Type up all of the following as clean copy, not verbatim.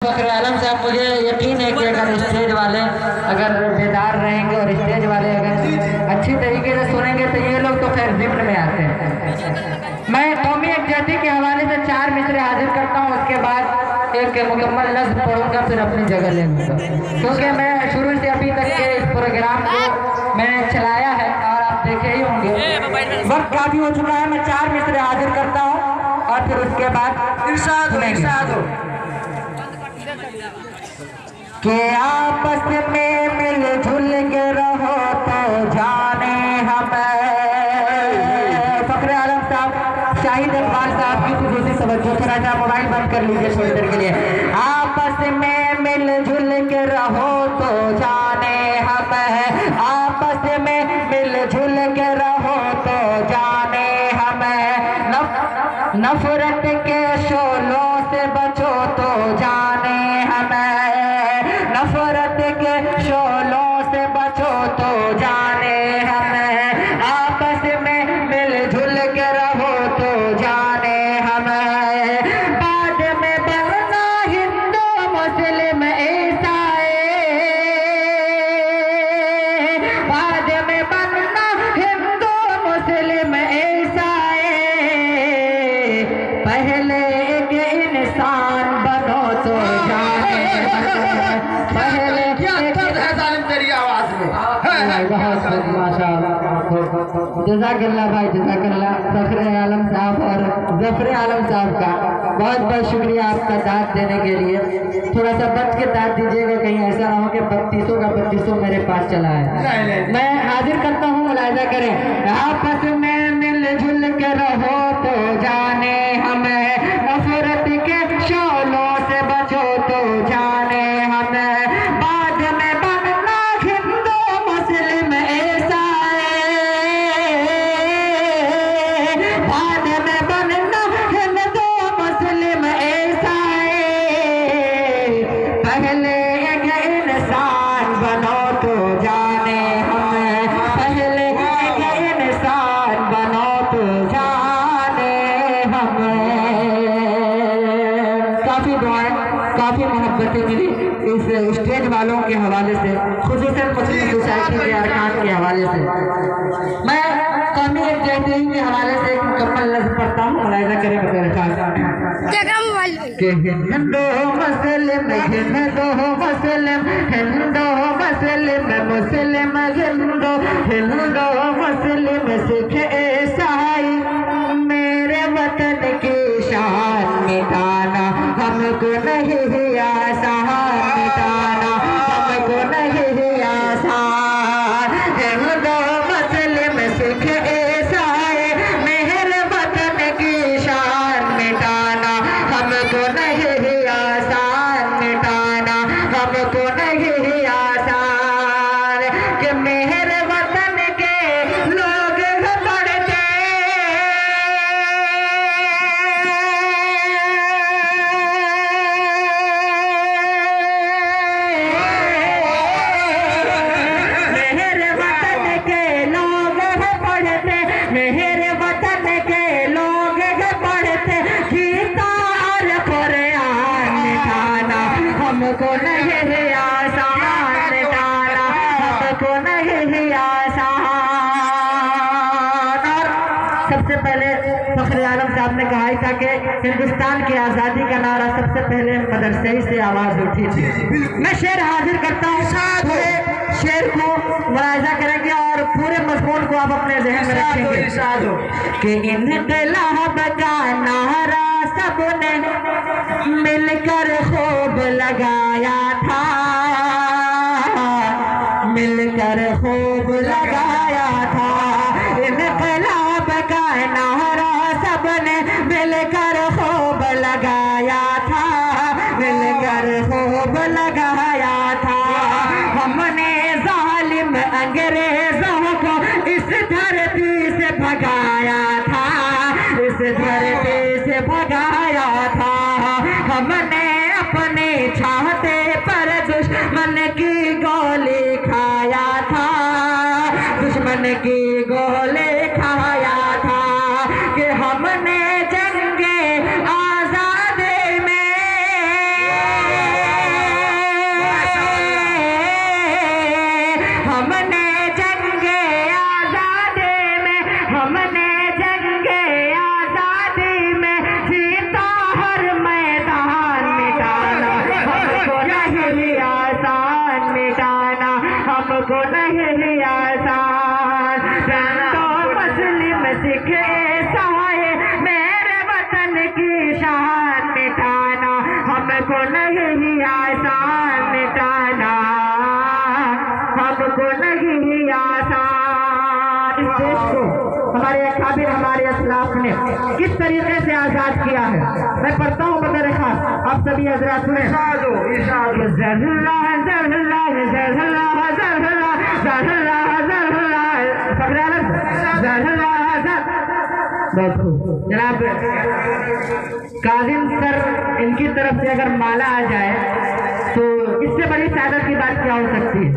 फखरे आलम साहब, मुझे यकीन है कि अगर स्टेज वाले अगर बेदार रहेंगे और स्टेज वाले अगर अच्छी तरीके से सुनेंगे तो ये लोग तो खैर जिम्न में आते हैं। मैं कौमी यकजहती के हवाले से 4 मिसरे हाजिर करता हूँ, उसके बाद एक मुकम्मल नज़्म पढ़ूंगा, फिर अपनी जगह ले लूँगा, क्योंकि मैं शुरू से अभी तक के इस प्रोग्राम को मैंने चलाया है और आप देखे ही होंगे। वक्त काफ़ी हो चुका है, मैं 4 मिसरे हाजिर करता हूँ और फिर उसके बाद इरशाद हो कि आपस में मिलजुल के रहो तो जाने हमें। फखरे आलम साहब, शाहिद इकबाल साहब की खुसूसी तवज्जो, थोड़ा सा मोबाइल बंद कर लीजिए थोड़ी देर के लिए। आपस में मिलजुल के रहो तो जाने हमें, आपस में मिलजुल के रहो तो जाने हमें। नफरत के शोलों से बचो तो जाने हमें, नफरत के शोलों से बचो तो जाने हमें। आपस में मिलजुल के रहो तो जाने हमें। बाद में बनना हिंदू मुस्लिम ईसाई, बाद में बनना हिंदू मुस्लिम ईसाई। पहले एक इंसान बनो तो जाने, पहले तेरी आवाज में बहुत माशाअल्लाह, जज़ाकल्लाह भाई, जज़ाकल्लाह। फखरे आलम साहब और ज़फ़र आलम साहब का बहुत बहुत शुक्रिया आपका दाद देने के लिए। थोड़ा सा बच के दाद दीजिएगा, कहीं ऐसा ना हो कि 3200 का 3200 मेरे पास चला है। मैं हाजिर करता हूँ, मुलाहिज़ा करें। आपस में मिलजुल के रहो तो जाने हमें, नफरत के शोलों से बचो तो जाने हमें। बाद में बनना हिंदू मुस्लिम ईसाई, बाद में बनना हिंदू मुस्लिम ईसाई। पहले एक इंसान बनो तो जाने हमें, पहले एक इंसान बनो तो जाने हमें। काफ़ी दुआएं, काफ़ी मोहब्बतें मिली इस स्टेज वालों के हवाले से, खुसूसन मुस्लिम सोसाइटी के अरकान के हवाले से। मैं कौमी यकजहती के हवाले से एक मुकम्मल नज़्म पढ़ता हूँ, मुलाहिज़ा करें बगैर हिंदू मुस्लिम, हिंदू मुस्लिम, हिंदू मुस्लिम, मुस्लिम हिंदू, हिंदू मुस्लिम, सिख ईसाई। मेरे वतन की शान मिटाना हमको नहीं आसान, मिटाना हमको नहीं आसान। हिंदू मुस्लिम सिख ईसाई, मेरे वतन की शान मिटाना हमको नहीं आसान, मिटाना हमको नहीं आसान। कि मेरे वतन के लोग पढ़ते, मेरे वतन के लोग पढ़ते, मेरे वतन के लोग पढ़ते गीता और कुरान। मिटाना हमको नहीं आसान, मिटाना हमको नहीं आसान। और सबसे पहले फखरे आलम साहब ने कहा था कि हिंदुस्तान की आज़ादी का नारा सबसे पहले मदरसे ही से आवाज़ उठी थी। मैं शेर हाजिर करता हूँ, पूरे शेर को मुलाहिज़ा करेंगे और पूरे मज़मून को आप अपने ज़हन में रखेंगे कि इन्क़िलाब का नारा सबने मिलकर खूब लगाया था, मिलकर खूब लगाया था। इन्क़िलाब का नारा सबने मिलकर खूब लगाया था, मिलकर खूब लगाया था। हमने जालिम अंग्रेजों को इस धरती से भगाया था, इस धरती से भगाया था। हमने अपने चाहते पर दुश्मन की गोली खाया था, दुश्मन की गोली खाया था। कि हमने जंगे आज़ादी में हमको नहीं आसान। तो मुस्लिम सिख ईसाई मेरे वतन की शान मिटाना, हमको नहीं आसान मिटाना, हमको नहीं आसान। इस देश को हमारे अकाबिर हमारे असलाफ ने किस तरीके से आजाद किया है, मैं पढ़ता हूँ बदर खास, आप सभी हजरात सुने। जनाब काजिम सर इनकी तरफ से अगर माला आ जाए तो इससे बड़ी सादत की बात क्या हो सकती है।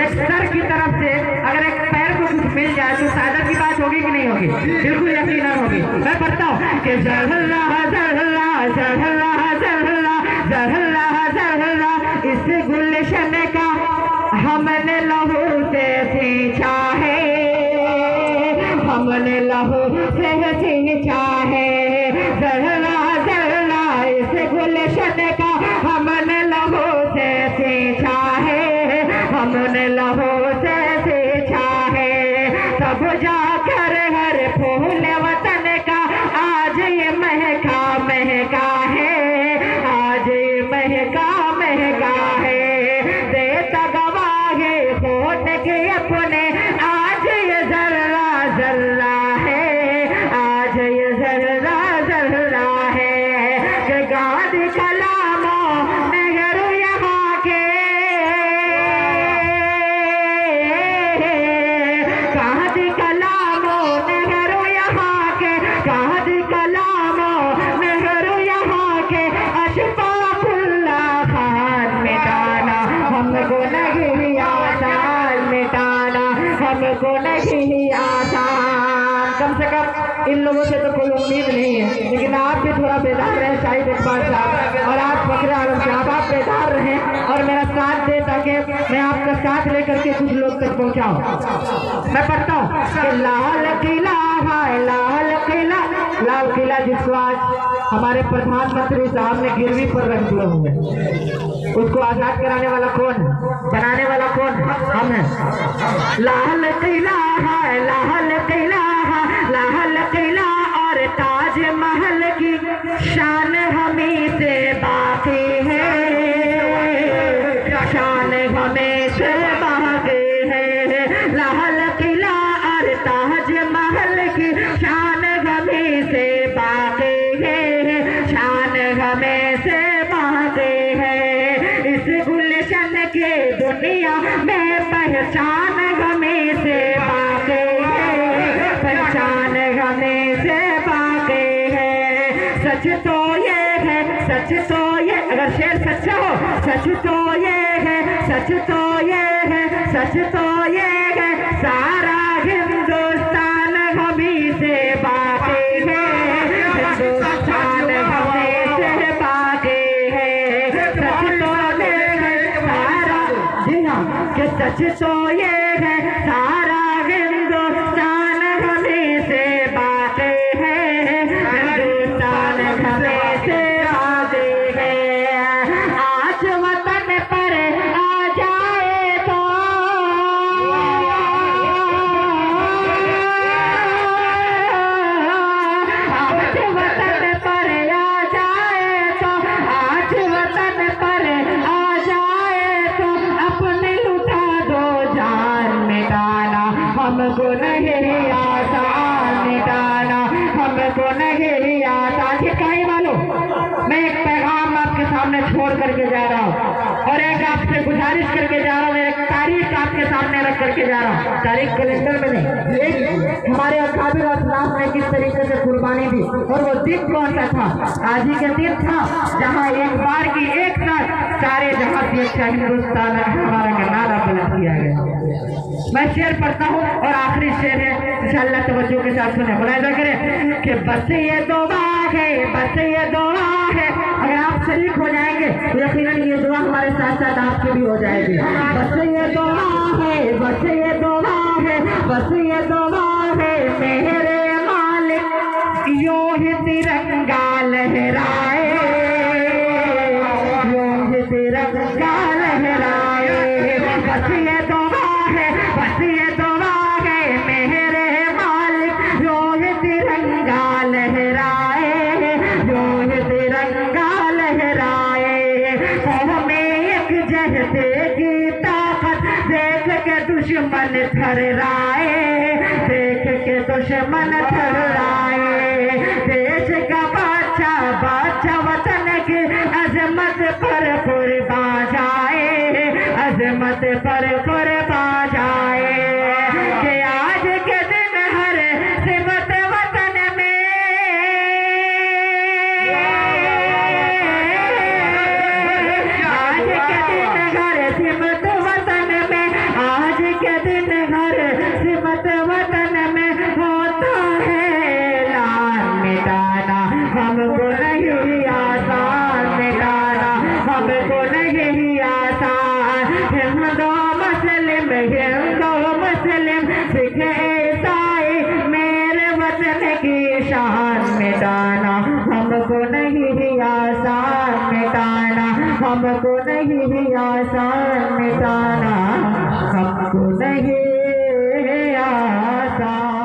एक सर की तरफ से अगर एक पैर को कुछ मिल जाए तो सादत की बात होगी कि नहीं होगी? बिल्कुल यकीनन होगी। मैं पढ़ता हूँ कि जहल्ला जहल्ला जहल्ला जहल्ला जहल्ला जहल्ला, इस गुलशन का हमने लहू से सींचा है, हमने लहू से सींचा है। जहल्ला जहल्ला, इस गुलशन का हमने लहू से सींचा है, हमने लहू से सींचा है। तब जाकर हर फूल वतन का आज ये महका महका है, आज ये महका महका है। देता गवाहे होठ के अपने आज ये जर्रा जर्रा है, आज ये जर्रा जर्रा है। कि गांधी कलामो नेहरू यहाँ के, गांधी कलामो नेहरू यहाँ के, गांधी कलामो नेहरू यहाँ के, अशफाकुल्ला खान मिटाना, हमको नहीं आसान मिटाना, हमको नहीं आसान। कम से कम इन लोगों से तो कोई उम्मीद नहीं है, लेकिन आप भी थोड़ा बेदार रहे शाहिद इकबाल साहब, और आप फखरे आलम साहब, आप बेदार रहें और मेरा साथ दे ताकि मैं आपका साथ लेकर के कुछ लोग तक पहुंचाऊं। मैं पढ़ता हूँ कि लाल किला है, लाल किला, लाल किला जिसको आज हमारे प्रधानमंत्री साहब ने गिरवी पर रख दिए हुए, उसको आजाद कराने वाला कौन है, बनाने वाला कौन है? हम हैं। लाल किला है, लाल किला है, लाल किला और ताजमहल की शान हमें से बाकी है, शान हमें से बाकी है। लाल किला और ताजमहल की शान हमें से बाकी है, शान हमें से बाकी है। इस गुलशन के दुनिया में पहचान हमें से बाकी है, पहचान हमें से बाकी है। सच तो ये है, सच तो ये, अगर शेर सच्चा हो, सच तो ये है, सच तो ये है, सच तो ये है, सारा हिंदुस्तान हमें से बाकी है, हिंदुस्तान हमें से बाकी है। सच तो ये है सारा, जी हाँ, कि सच तो ये है सारा हिंदुस्तान हमें से बाकी है, हिंदुस्तान हमें से बाकी है। आज वतन पर आ जाए तो, आज वतन पर आ जाए तो, आज वतन पर आ जाए तो, अपने लुटा दो जान मिटाना, हमको नहीं आसान मिटाना, हमको नहीं आसान। ये कहीं मालूम, मैं एक पैगाम आपके सामने छोड़ करके जा रहा हूँ और एक आपसे गुजारिश करके जा रहा हूँ, एक तारीख आपके सामने रख करके जा रहा हूँ, तारीख कैलेंडर में नहीं, एक हमारे अकाबिर और असलाफ ने किस तरीके से कुर्बानी दी, और वो दिन कौन सा था? आज ही का दिन था जहाँ एक बार की एक साथ सारे जहाँ से अच्छा हिंदुस्तान हमारा का नारा बुलंद किया गया। मैं शेर पढ़ता हूँ और आखिरी शेर है, इंशाअल्लाह तवज्जो के साथ सुने, मुलाहिजा करें कि बस ये दुआ है, बस ये दुआ है। अगर आप शरीक हो जाएंगे तो यकीनन ये दुआ हमारे साथ साथ आपकी भी हो जाएगी। बस ये दुआ है, बस ये दुआ है, बस ये दुआ है, मेरे मालिक यूं ही तिरंगा लहराए, यूं ही तिरंगा लहराए। बस ये दुआ दुश्मन थर्राए, देख के दुश्मन थर्राए। देश का बादशाह बादशाह वतन की अजमत पर कुर्बान जाए, अजमत पर कुर्बान जाए। कि आज के दिन हर सिमत वतन में, आज के दिन हर सिमत वतन में, आज के दिन हर सिमत वतन में होता है ऐलान मिटाना हमको नहीं आसान, मिटाना हमको नहीं आसान। हिंदू मुस्लिम हिंदू मुस्लिम सिख ईसाई मेरे वतन की शान, मिटाना हमको नहीं आसान, मिटाना हमको नहीं आसान, मिटाना हमको नहीं आसान।